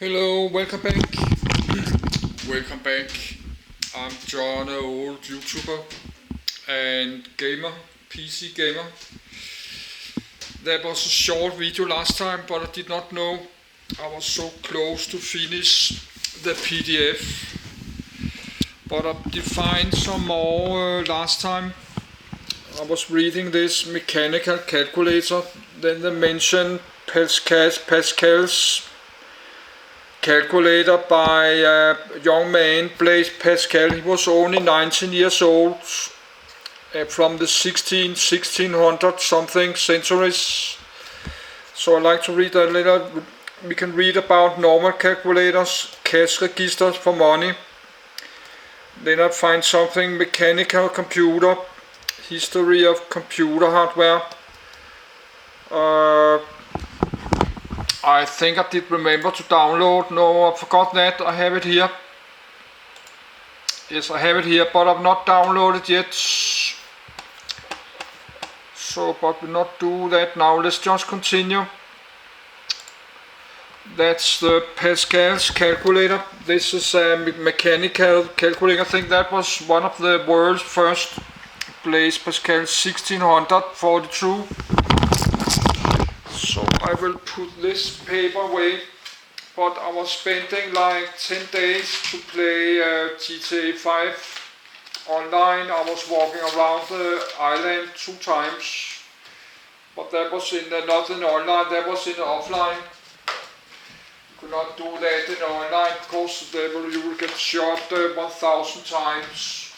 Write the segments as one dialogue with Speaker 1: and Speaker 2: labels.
Speaker 1: Hello, welcome back. Welcome back. I'm John, an old YouTuber and gamer, PC gamer. That was a short video last time, but I did not know I was so close to finish the PDF. But I defined some more last time. I was reading this mechanical calculator. Then they mentioned Pascal's calculator by a young man, Blaise Pascal. He was only 19 years old, from the 1600 something centuries. So I like to read a little. We can read about normal calculators, cash registers for money. Then I find something mechanical computer, history of computer hardware. I think I did remember to download. No, I forgot that. I have it here. Yes, I have it here, but I've not downloaded yet. So, but we'll not do that now. Let's just continue. That's the Pascal's calculator. This is a mechanical calculator. I think that was one of the world's first. Blaise Pascal 1642. So I will put this paper away, but I was spending like 10 days to play GTA 5 online. I was walking around the island 2 times, but that was not in online, that was in offline. You could not do that in online because you will get shot 1000 times.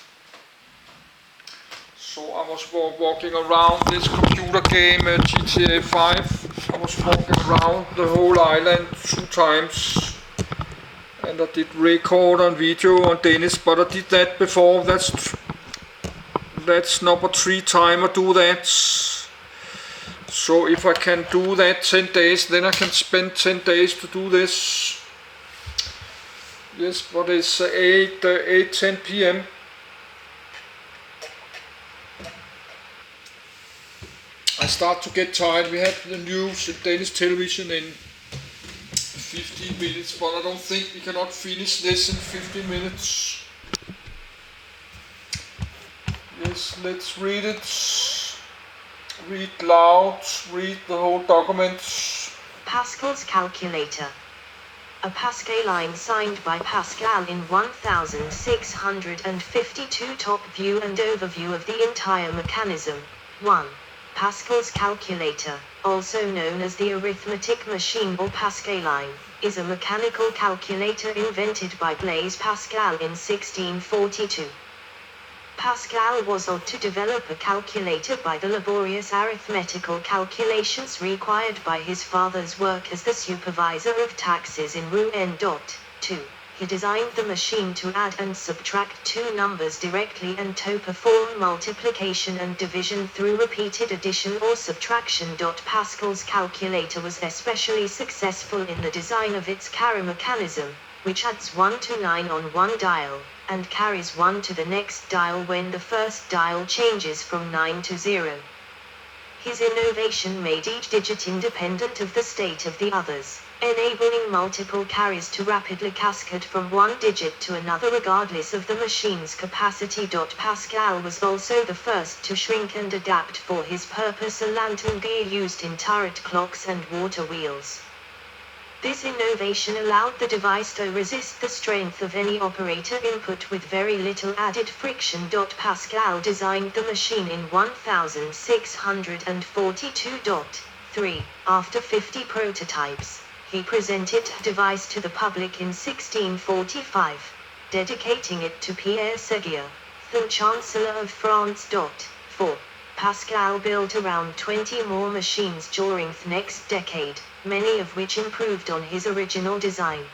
Speaker 1: So I was walking around this computer game GTA 5. I was walking around the whole island 2 times. And I did record on video on Danish, but I did that before. That's number 3 time I do that. So if I can do that 10 days, then I can spend 10 days to do this. Yes, but it's 8:10 p.m. I start to get tired. We have the news in Danish television in 15 minutes, but I don't think we cannot finish this in 15 minutes. Yes, let's read it. Read loud, read the whole document.
Speaker 2: Pascal's calculator. A Pascal line signed by Pascal in 1652. Top view and overview of the entire mechanism. 1. Pascal's calculator, also known as the arithmetic machine or Pascal line, is a mechanical calculator invented by Blaise Pascal in 1642. Pascal was able to develop a calculator by the laborious arithmetical calculations required by his father's work as the supervisor of taxes in Rouen. 2. He designed the machine to add and subtract 2 numbers directly and to perform multiplication and division through repeated addition or subtraction. Pascal's calculator was especially successful in the design of its carry mechanism, which adds 1 to 9 on one dial, and carries 1 to the next dial when the first dial changes from 9 to 0. His innovation made each digit independent of the state of the others, enabling multiple carries to rapidly cascade from one digit to another regardless of the machine's capacity. Pascal was also the first to shrink and adapt for his purpose a lantern gear used in turret clocks and water wheels. This innovation allowed the device to resist the strength of any operator input with very little added friction. Pascal designed the machine in 1642. 3. After 50 prototypes, he presented the device to the public in 1645, dedicating it to Pierre Séguier, the Chancellor of France. 4. Pascal built around 20 more machines during the next decade, many of which improved on his original design.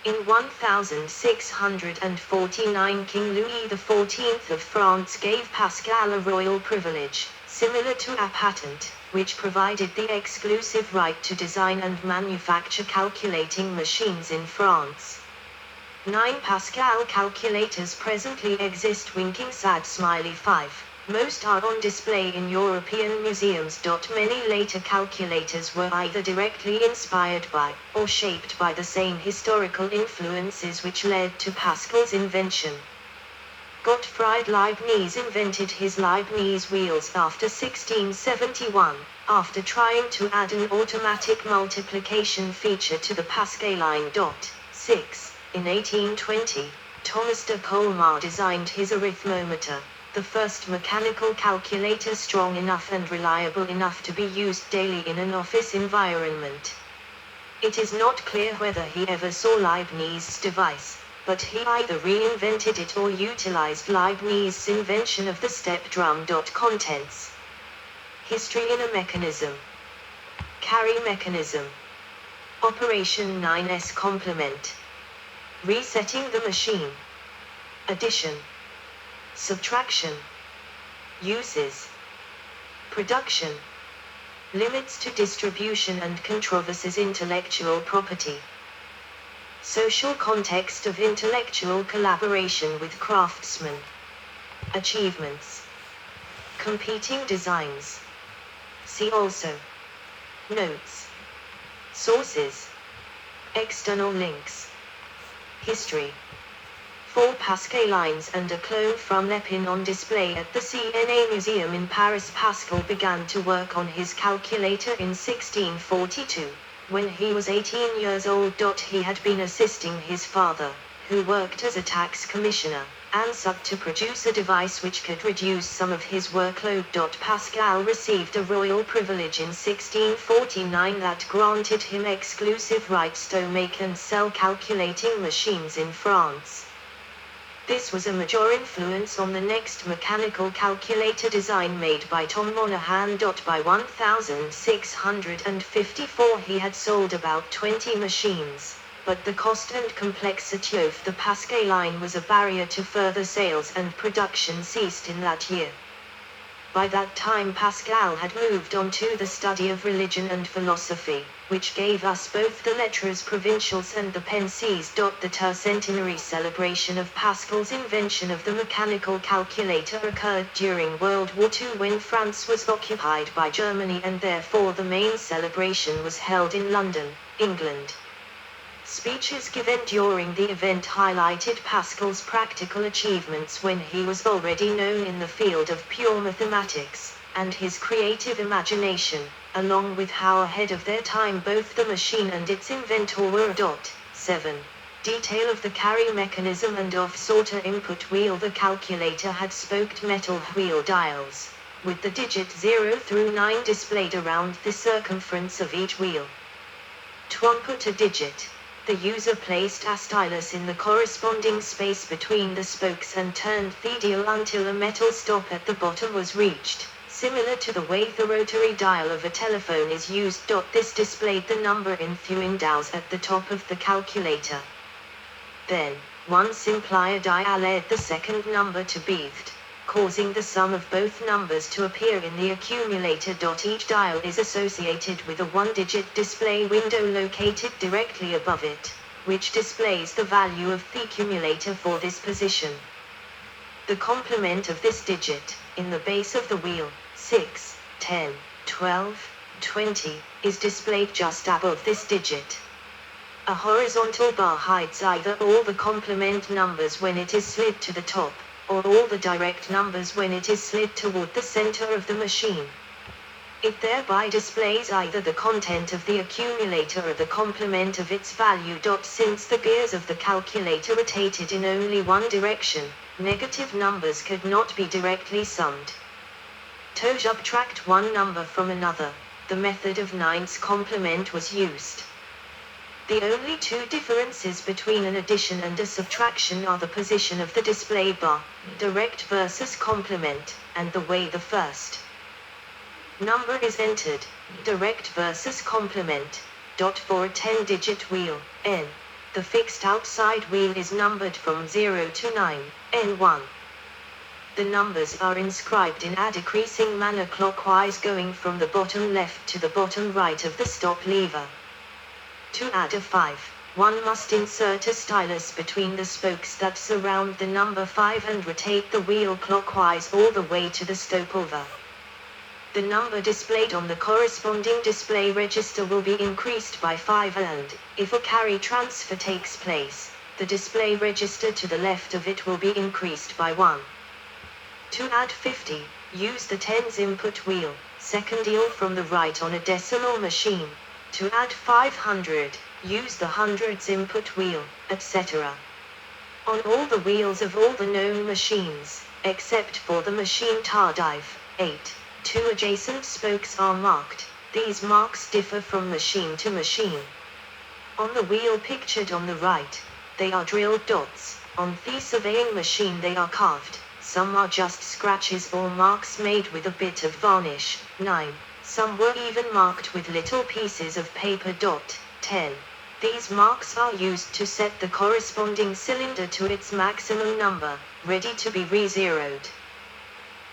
Speaker 2: In 1649, King Louis XIV of France gave Pascal a royal privilege, similar to a patent, which provided the exclusive right to design and manufacture calculating machines in France. 9 Pascal calculators presently exist. Winking sad smiley 5. Most are on display in European museums. Many later calculators were either directly inspired by, or shaped by the same historical influences which led to Pascal's invention. Gottfried Leibniz invented his Leibniz wheels after 1671, after trying to add an automatic multiplication feature to the Pascaline. 6. In 1820, Thomas de Colmar designed his arithmometer, the first mechanical calculator strong enough and reliable enough to be used daily in an office environment. It is not clear whether he ever saw Leibniz's device, but he either reinvented it or utilized Leibniz's invention of the step drum. Contents. History in a mechanism. Carry mechanism. Operation 9s complement. Resetting the machine. Addition. Subtraction. Uses. Production. Limits to distribution and controversies. Intellectual property. Social context of intellectual collaboration with craftsmen. Achievements. Competing designs. See also. Notes. Sources. External links. History. 4 Pascalines and a clone from Lepin on display at the CNA Museum in Paris. Pascal began to work on his calculator in 1642. When he was 18 years old. He had been assisting his father, who worked as a tax commissioner, ANSUC, to produce a device which could reduce some of his workload. Pascal received a royal privilege in 1649 that granted him exclusive rights to make and sell calculating machines in France. This was a major influence on the next mechanical calculator design made by Tom Monaghan. By 1654 he had sold about 20 machines, but the cost and complexity of the Pascaline was a barrier to further sales, and production ceased in that year. By that time Pascal had moved on to the study of religion and philosophy, which gave us both the Lettres Provinciales and the Pensées. The tercentenary celebration of Pascal's invention of the mechanical calculator occurred during World War II, when France was occupied by Germany, and therefore the main celebration was held in London, England. Speeches given during the event highlighted Pascal's practical achievements when he was already known in the field of pure mathematics, and his creative imagination, along with how ahead of their time both the machine and its inventor were. 7. Detail of the carry mechanism and off-sorter input wheel. The calculator had spoked metal wheel dials, with the digit 0 through 9 displayed around the circumference of each wheel. To input a digit, the user placed a stylus in the corresponding space between the spokes and turned the dial until a metal stop at the bottom was reached, similar to the way the rotary dial of a telephone is used. This displayed the number in Thuindals at the top of the calculator. Then, one simplifier dial led the second number to beathed, causing the sum of both numbers to appear in the accumulator. Each dial is associated with a one-digit display window located directly above it, which displays the value of the accumulator for this position. The complement of this digit, in the base of the wheel, 6, 10, 12, 20, is displayed just above this digit. A horizontal bar hides either all the complement numbers when it is slid to the top, or all the direct numbers when it is slid toward the center of the machine. It thereby displays either the content of the accumulator or the complement of its value. Since the gears of the calculator rotated in only one direction, negative numbers could not be directly summed. To subtract one number from another, the method of 9's complement was used. The only two differences between an addition and a subtraction are the position of the display bar, direct versus complement, and the way the first number is entered, direct versus complement. For a 10-digit wheel, n, the fixed outside wheel is numbered from 0 to 9, n1. The numbers are inscribed in a decreasing manner clockwise, going from the bottom left to the bottom right of the stop lever. To add a 5, one must insert a stylus between the spokes that surround the number 5 and rotate the wheel clockwise all the way to the stopover. The number displayed on the corresponding display register will be increased by 5 and, if a carry transfer takes place, the display register to the left of it will be increased by 1. To add 50, use the tens input wheel, second wheel from the right on a decimal machine. To add 500, use the hundreds input wheel, etc. On all the wheels of all the known machines, except for the machine Tardif 8, 2 adjacent spokes are marked. These marks differ from machine to machine. On the wheel pictured on the right, they are drilled dots. On the surveying machine they are carved. Some are just scratches or marks made with a bit of varnish. 9. Some were even marked with little pieces of paper. 10. These marks are used to set the corresponding cylinder to its maximum number, ready to be re-zeroed.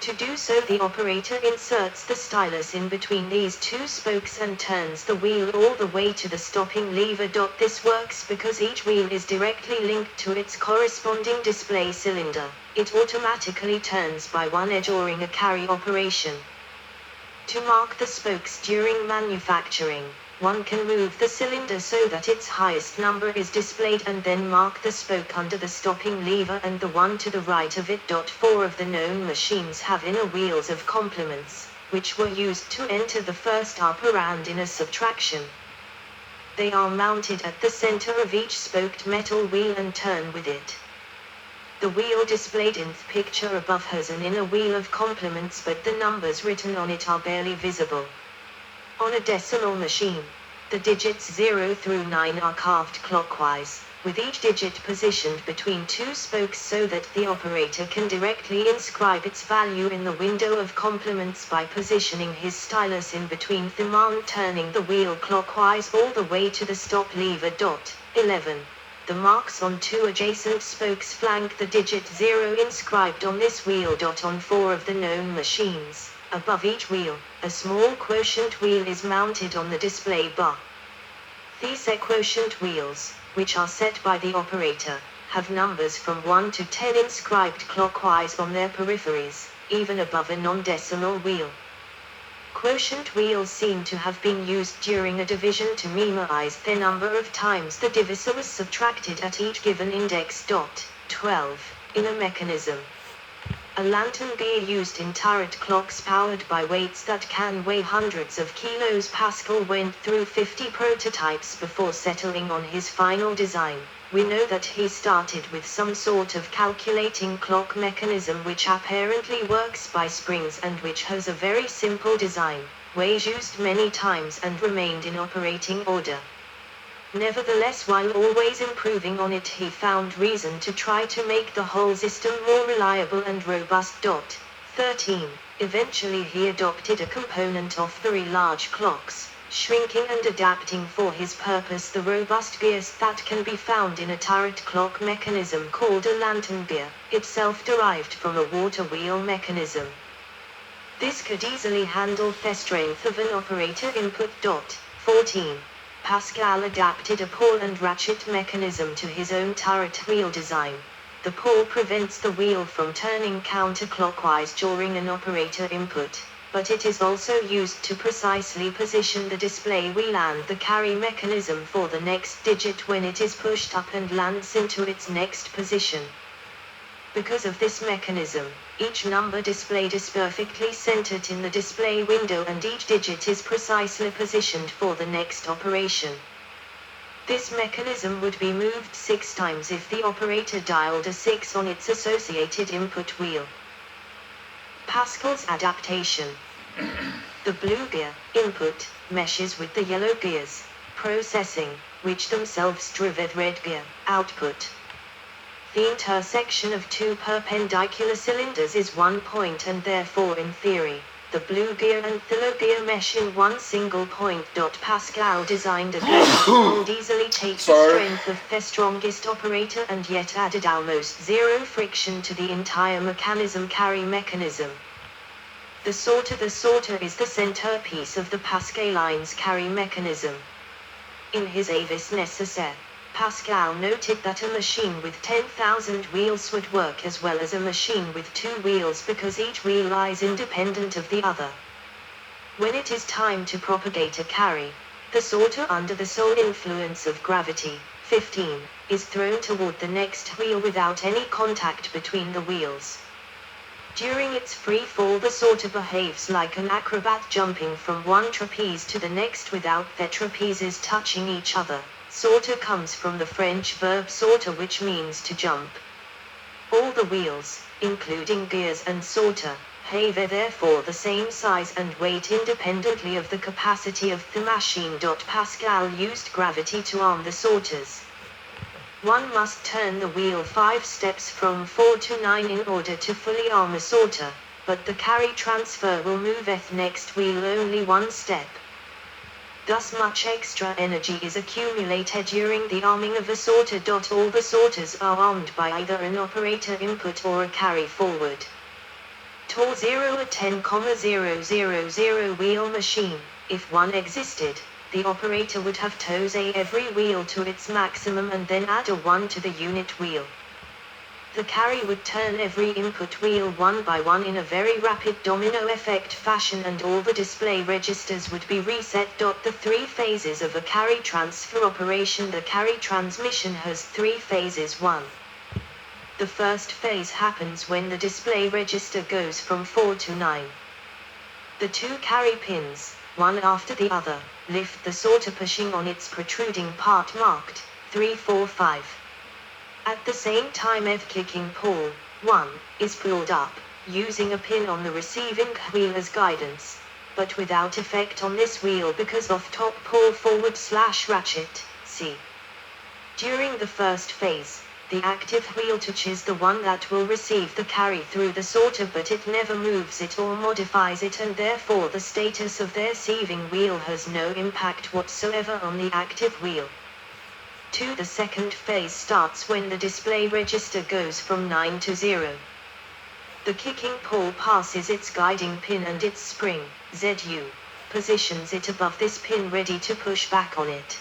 Speaker 2: To do so, the operator inserts the stylus in between these two spokes and turns the wheel all the way to the stopping lever. This works because each wheel is directly linked to its corresponding display cylinder. It automatically turns by one edge during a carry operation. To mark the spokes during manufacturing, one can move the cylinder so that its highest number is displayed and then mark the spoke under the stopping lever and the one to the right of it. 4 of the known machines have inner wheels of complements, which were used to enter the first operand in a subtraction. They are mounted at the center of each spoked metal wheel and turn with it. The wheel displayed in the picture above has an inner wheel of complements, but the numbers written on it are barely visible. On a decimal machine, the digits 0 through 9 are carved clockwise, with each digit positioned between two spokes so that the operator can directly inscribe its value in the window of complements by positioning his stylus in between them and turning the wheel clockwise all the way to the stop lever. 11. The marks on two adjacent spokes flank the digit 0 inscribed on this wheel. On 4 of the known machines, above each wheel, a small quotient wheel is mounted on the display bar. These quotient wheels, which are set by the operator, have numbers from 1 to 10 inscribed clockwise on their peripheries, even above a non-decimal wheel. Quotient wheels seem to have been used during a division to memorize the number of times the divisor was subtracted at each given index. 12. In a mechanism, a lantern gear used in turret clocks powered by weights that can weigh hundreds of kilos. Pascal went through 50 prototypes before settling on his final design. We know that he started with some sort of calculating clock mechanism which apparently works by springs and which has a very simple design, was used many times and remained in operating order. Nevertheless, while always improving on it, he found reason to try to make the whole system more reliable and robust. 13. Eventually he adopted a component of very large clocks, shrinking and adapting for his purpose the robust gears that can be found in a turret clock mechanism called a lantern gear, itself derived from a water wheel mechanism. This could easily handle the strength of an operator input. 14. Pascal adapted a pawl and ratchet mechanism to his own turret wheel design. The pawl prevents the wheel from turning counterclockwise during an operator input, but it is also used to precisely position the display wheel and the carry mechanism for the next digit when it is pushed up and lands into its next position. Because of this mechanism, each number displayed is perfectly centered in the display window and each digit is precisely positioned for the next operation. This mechanism would be moved 6 times if the operator dialed a 6 on its associated input wheel. Pascal's adaptation. The blue gear, input, meshes with the yellow gears, processing, which themselves drive a red gear, output. The intersection of two perpendicular cylinders is one point and therefore in theory, the blue gear and yellow gear mesh in one single point. Pascal designed a gear that could easily take the strength of the strongest operator and yet added almost zero friction to the entire mechanism carry mechanism. The sorter is the centerpiece of the Pascaline's carry mechanism. In his Avis Necessaire, Pascal noted that a machine with 10,000 wheels would work as well as a machine with 2 wheels because each wheel lies independent of the other. When it is time to propagate a carry, the sorter under the sole influence of gravity, 15, is thrown toward the next wheel without any contact between the wheels. During its free fall, the sorter behaves like an acrobat jumping from one trapeze to the next without their trapezes touching each other. Sorter comes from the French verb sorter, which means to jump. All the wheels, including gears and sorter, have therefore the same size and weight independently of the capacity of the machine. Pascal used gravity to arm the sorters. One must turn the wheel 5 steps from 4 to 9 in order to fully arm a sorter, but the carry transfer will move the next wheel only 1 step. Thus much extra energy is accumulated during the arming of a sorter. All the sorters are armed by either an operator input or a carry forward. TOR 0 a 10,000 wheel machine, if one existed, the operator would have toes every wheel to its maximum and then add a 1 to the unit wheel. The carry would turn every input wheel one by one in a very rapid domino effect fashion, and all the display registers would be reset. The 3 phases of a carry transfer operation. The carry transmission has 3 phases. 1. The first phase happens when the display register goes from 4 to 9. The 2 carry pins, one after the other, lift the sorter pushing on its protruding part marked 3, 4, 5. At the same time the kicking pole, 1, is pulled up, using a pin on the receiving wheel as guidance, but without effect on this wheel because of top pull /ratchet, see. During the first phase, the active wheel touches the one that will receive the carry through the sorter, but it never moves it or modifies it, and therefore the status of the receiving wheel has no impact whatsoever on the active wheel. 2. The second phase starts when the display register goes from 9 to 0. The kicking pole passes its guiding pin and its spring, ZU, positions it above this pin ready to push back on it.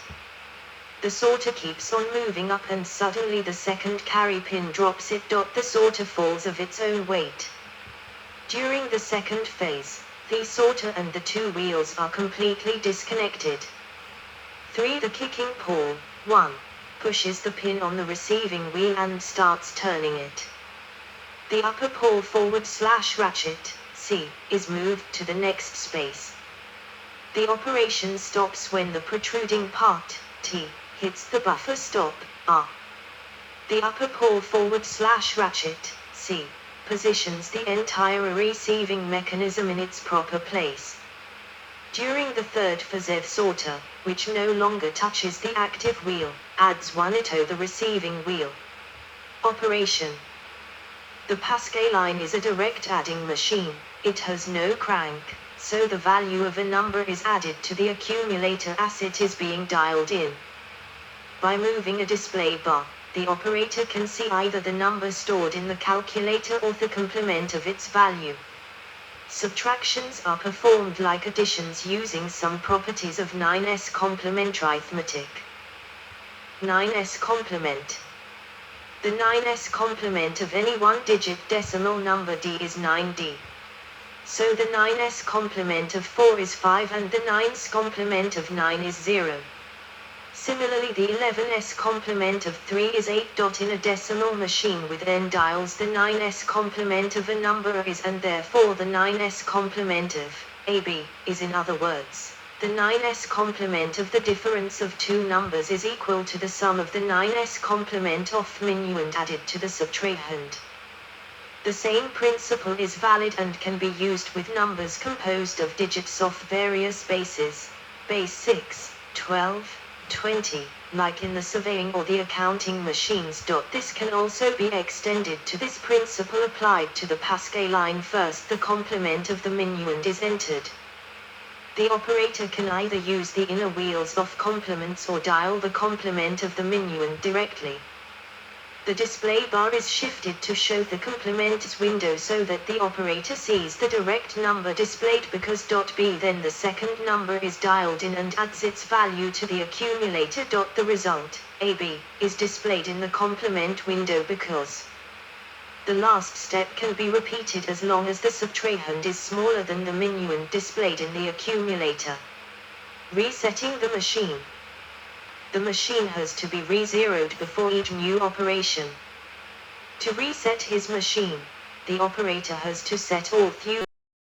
Speaker 2: The sorter keeps on moving up and suddenly the second carry pin drops it. The sorter falls of its own weight. During the second phase, the sorter and the 2 wheels are completely disconnected. 3. The kicking pole, 1, pushes the pin on the receiving wheel and starts turning it. The upper pole /ratchet, C, is moved to the next space. The operation stops when the protruding part, T, hits the buffer stop, R. The upper pole /ratchet, C, positions the entire receiving mechanism in its proper place. During the third phase, the sorter, which no longer touches the active wheel, adds 1 to the receiving wheel. Operation. The Pascal line is a direct adding machine. It has no crank, so the value of a number is added to the accumulator as it is being dialed in. By moving a display bar, the operator can see either the number stored in the calculator or the complement of its value. Subtractions are performed like additions using some properties of 9s complement arithmetic. 9s complement. The 9s complement of any 1-digit decimal number d is 9d. So the 9s complement of 4 is 5 and the 9s complement of 9 is 0. Similarly, the 11s complement of 3 is 8. In a decimal machine with n dials, the 9s complement of a number is, and therefore the 9s complement of AB is, in other words, the 9s complement of the difference of 2 numbers is equal to the sum of the 9s complement of minuend added to the subtrahend. The same principle is valid and can be used with numbers composed of digits of various bases, base 6, 12, 20, like in the surveying or the accounting machines. This can also be extended to this principle applied to the Pascal line. First, the complement of the minuend is entered. The operator can either use the inner wheels of complements or dial the complement of the minuend directly. The display bar is shifted to show the complements window so that the operator sees the direct number displayed because .b then the second number is dialed in and adds its value to the accumulator. The result, AB, is displayed in the complement window because the last step can be repeated as long as the subtrahend is smaller than the minuend displayed in the accumulator. Resetting the machine. The machine has to be re-zeroed before each new operation. To reset his machine, the operator has to set all